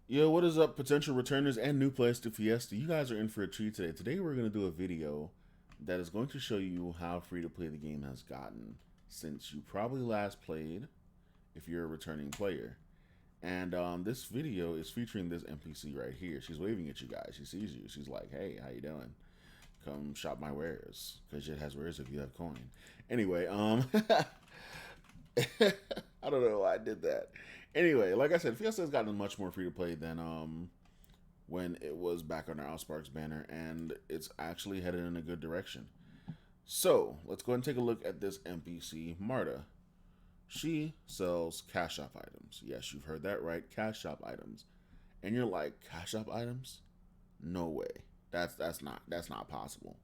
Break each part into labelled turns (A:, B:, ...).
A: Yo, what is up, potential returners and new players to Fiesta? You guys are in for a treat today. Today we're going to do a video that is going to show you how free to play the game has gotten since you probably last played, if you're a returning player. And this video is featuring this NPC right here. She's waving at you guys. She sees you. She's like, "Hey, how you doing? Come shop my wares, because it has wares if you have coin." Anyway, I don't know why I did that. Anyway, like I said, Fiesta has gotten much more free to play than when it was back on our Outsparks banner, and it's actually headed in a good direction. So let's go ahead and take a look at this NPC, Marta. She sells cash shop items. Yes, you've heard that right, cash shop items. And you're like, cash shop items? No way. That's not possible.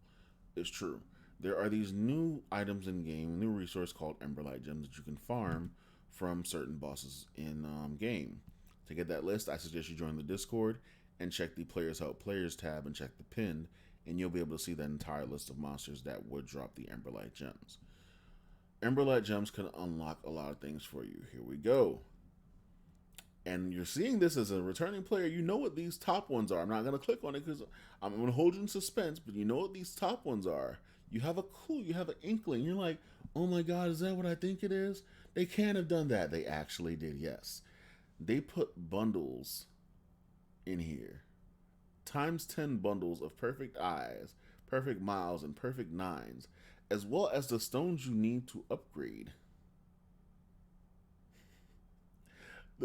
A: It's true. There are these new items in game, new resource called Emberlight Gems that you can farm from certain bosses in game. To get that list, I suggest you join the Discord and check the Players Help Players tab and check the pin, and you'll be able to see that entire list of monsters that would drop the Emberlight Gems. Emberlight Gems can unlock a lot of things for you. Here we go. And you're seeing this as a returning player, you know what these top ones are. I'm not going to click on it because I'm going to hold you in suspense, but you know what these top ones are. You have a clue, you have an inkling. You're like, oh my God, is that what I think it is? They can't have done that. They actually did, yes. They put bundles in here. Times 10 bundles of perfect eyes, perfect miles, and perfect nines, as well as the stones you need to upgrade.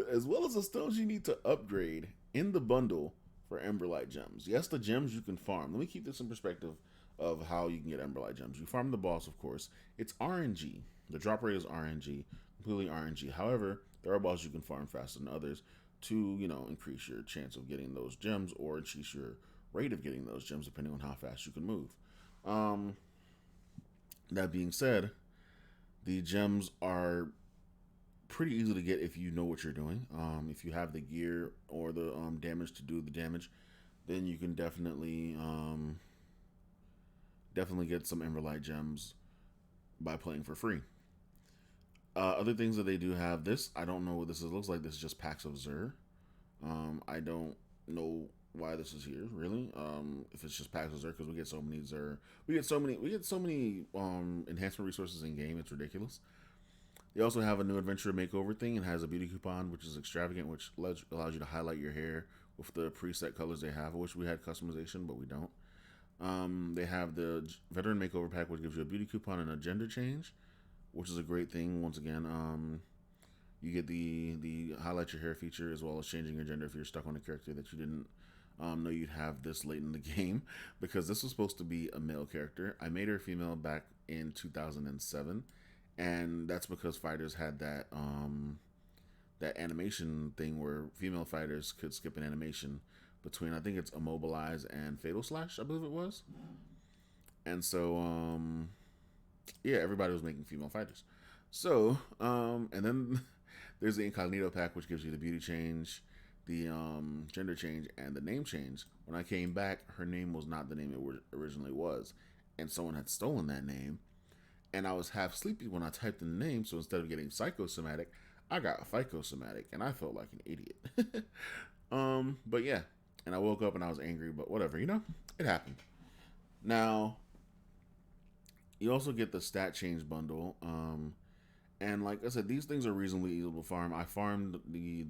A: As well as the stones you need to upgrade in the bundle for Emberlight Gems. Yes, the gems you can farm. Let me keep this in perspective of how you can get Emberlight Gems. You farm the boss, of course. It's RNG. The drop rate is RNG, completely RNG. However, there are bosses you can farm faster than others to, increase your chance of getting those gems or increase your rate of getting those gems depending on how fast you can move. Um, that being said, the gems are pretty easy to get if you know what you're doing. If you have the gear or the damage to do the damage, then you can definitely get some Emberlight gems by playing for free. Other things that they do have, this I don't know what this is. It looks like this is just packs of Zer. I don't know why this is here really. If it's just packs of Zer, because we get so many Zer, we get so many enhancement resources in game. It's ridiculous. They also have a new adventure makeover thing and has a beauty coupon, which is extravagant, which allows you to highlight your hair with the preset colors they have. I wish we had customization, but we don't. They have the veteran makeover pack, which gives you a beauty coupon and a gender change, which is a great thing. Once again, you get the highlight your hair feature as well as changing your gender if you're stuck on a character that you didn't know you'd have this late in the game, because this was supposed to be a male character. I made her female back in 2007, and that's because fighters had that animation thing where female fighters could skip an animation between, I think it's Immobilize and Fatal Slash, I believe it was. And so yeah, everybody was making female fighters. So and then there's the Incognito pack, which gives you the beauty change, the gender change, and the name change. When I came back, her name was not the name it originally was, and someone had stolen that name. And I was half sleepy when I typed in the name, so instead of getting psychosomatic, I got psychosomatic, and I felt like an idiot. But yeah, and I woke up and I was angry, but whatever, it happened. Now, you also get the stat change bundle, and like I said, these things are reasonably easy to farm. I farmed the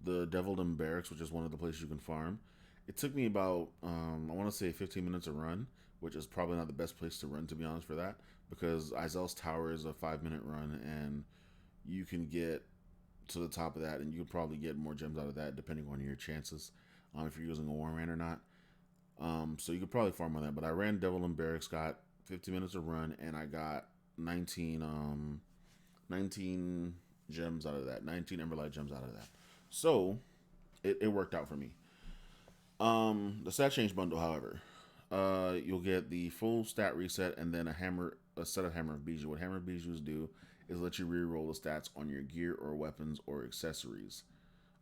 A: Devildom Barracks, which is one of the places you can farm. It took me about I want to say 15 minutes to run, which is probably not the best place to run, to be honest, for that, because Izel's Tower is a 5-minute run, and you can get to the top of that, and you can probably get more gems out of that depending on your chances, if you're using a War Ran or not. So you could probably farm on that, but I ran Devildom Barracks, got 50 minutes to run, and I got 19 gems out of that, 19 Emberlight gems out of that. So it worked out for me. The stat change bundle, however, you'll get the full stat reset and then a set of Hammer of Bijou. What Hammer of Bijous do is let you reroll the stats on your gear or weapons or accessories.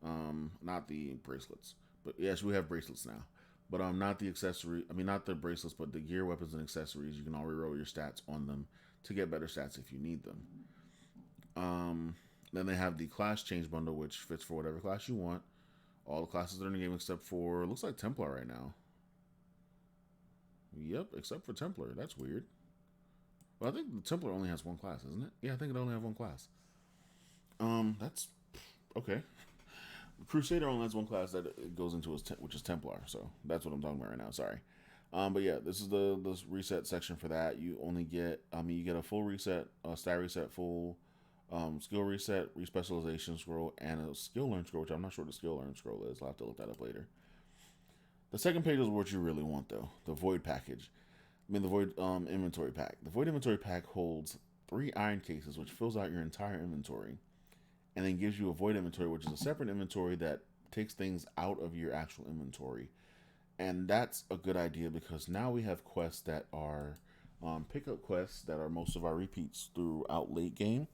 A: Not the bracelets, but yes, we have bracelets now. But not the accessory. I mean, not the bracelets, but the gear, weapons, and accessories. You can all reroll your stats on them to get better stats if you need them. Then they have the class change bundle, which fits for whatever class you want. All the classes that are in the game except for, looks like Templar right now. Yep, except for Templar. That's weird. Well, I think the Templar only has one class, isn't it? Yeah, I think it only has one class. That's okay. Crusader only has one class that it goes into, which is Templar. So that's what I'm talking about right now. Sorry. But yeah, this is the reset section for that. You only get, you get a full reset, stat reset, full skill reset, respecialization scroll, and a skill learn scroll, which I'm not sure what the skill learn scroll is. I'll have to look that up later. The second page is what you really want, though. The Void package. The Void inventory pack. The Void inventory pack holds 3 iron cases, which fills out your entire inventory, and then gives you a Void inventory, which is a separate inventory that takes things out of your actual inventory. And that's a good idea because now we have quests that are pickup quests that are most of our repeats throughout late game.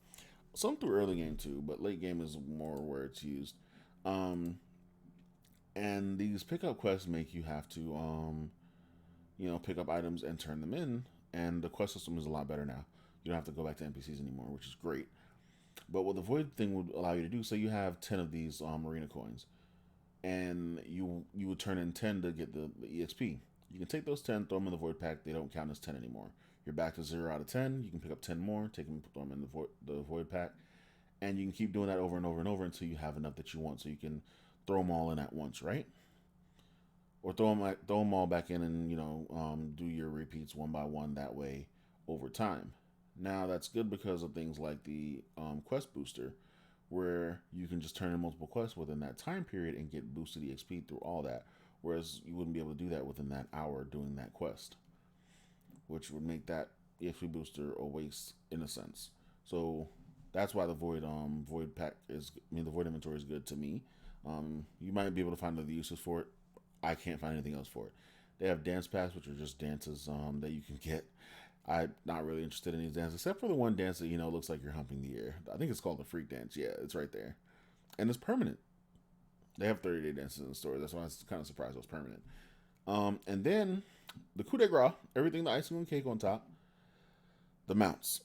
A: Some through early game too, but late game is more where it's used. And these pickup quests make you have to, pick up items and turn them in. And the quest system is a lot better now. You don't have to go back to NPCs anymore, which is great. But what the Void thing would allow you to do, so you have 10 of these Marina coins, and you would turn in 10 to get the EXP. You can take those 10, throw them in the Void pack. They don't count as 10 anymore. You're back to 0 out of 10. You can pick up 10 more, take them, throw them in the Void pack, and you can keep doing that over and over and over until you have enough that you want. So you can throw them all in at once, right? Or throw them all back in and do your repeats one by one that way over time. Now that's good because of things like the quest booster, where you can just turn in multiple quests within that time period and get boosted EXP through all that. Whereas you wouldn't be able to do that within that hour doing that quest, which would make that EXP booster a waste in a sense. So that's why the Void pack the Void inventory is good to me. You might be able to find other uses for it. I can't find anything else for it. They have dance pass, which are just dances that you can get. I'm not really interested in these dances, except for the one dance that looks like you're humping the air. I think it's called the freak dance. Yeah, it's right there, and it's permanent. They have 30-day dances in the store. That's why I was kind of surprised it was permanent. And then the coup de grace, everything the icing on cake on top. The mounts.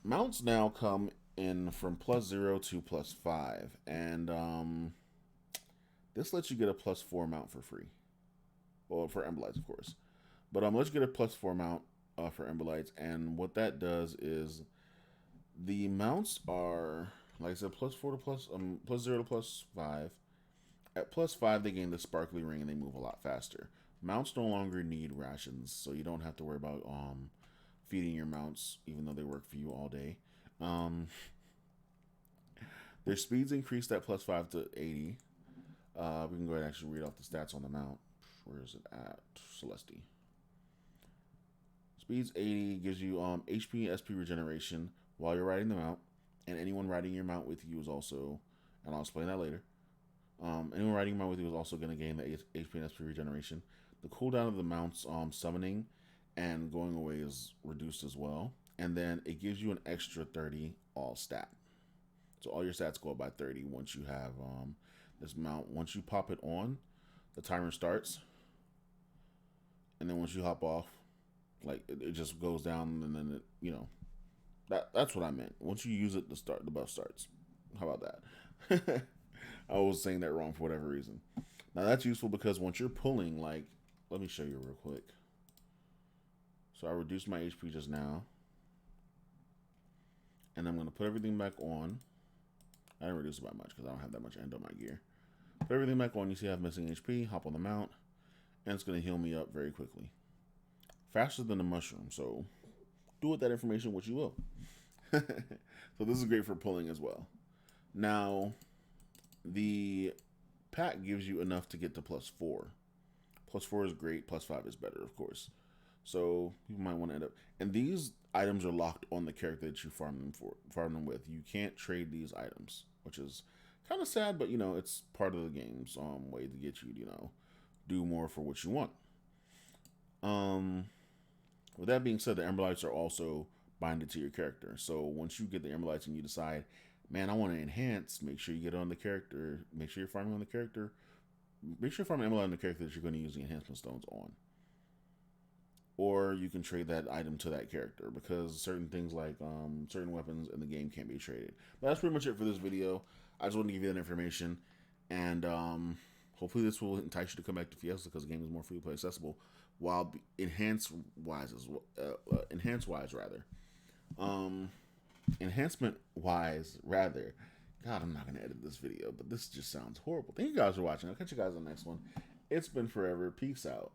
A: Mounts now come in from +0 to +5, and this lets you get a +4 mount for free. Well, for Emberlights, of course, but let's get a +4 mount for Emberlights, and what that does is the mounts are, like I said, +4 to +0 to +5. At +5, they gain the sparkly ring and they move a lot faster. Mounts no longer need rations, so you don't have to worry about feeding your mounts, even though they work for you all day. Their speeds increased at +5 to 80. We can go ahead and actually read off the stats on the mount. Where is it at? Celeste. Speeds 80 gives you HP and SP regeneration while you're riding the mount, and anyone riding your mount with you is also, and I'll explain that later. Anyone riding your mount with you is also going to gain the HP and SP regeneration. The cooldown of the mount's summoning and going away is reduced as well, and then it gives you an extra 30 all stat. So all your stats go up by 30 once you have this mount. Once you pop it on, the timer starts, and then once you hop off, it just goes down, and then that's what I meant. Once you use it, the buff starts. How about that? I was saying that wrong for whatever reason. Now that's useful because once you're pulling, let me show you real quick. So I reduced my HP just now, and I'm going to put everything back on. I didn't reduce it by much because I don't have that much end on my gear. Put everything back on. You see I have missing HP. Hop on the mount, and it's going to heal me up very quickly. Faster than the mushroom, so do with that information what you will. So this is great for pulling as well. Now, the pack gives you enough to get to +4. +4 is great. +5 is better, of course. So you might want to end up. And these items are locked on the character that you farm them with. You can't trade these items, which is kind of sad, but it's part of the game's way to get you to do more for what you want. With that being said, the Emberlights are also binded to your character. So once you get the Emberlights and you decide, man, I want to enhance, make sure you get on the character. Make sure you're farming on the character. Make sure you're farming Emberlight on the character that you're going to use the enhancement stones on. or you can trade that item to that character, because certain things like certain weapons in the game can't be traded. But that's pretty much it for this video. I just wanted to give you that information, and hopefully this will entice you to come back to Fiesta, because the game is more free to play accessible, while enhancement wise rather. God, I'm not gonna edit this video, but this just sounds horrible. Thank you guys for watching. I'll catch you guys on the next one. It's been forever. Peace out.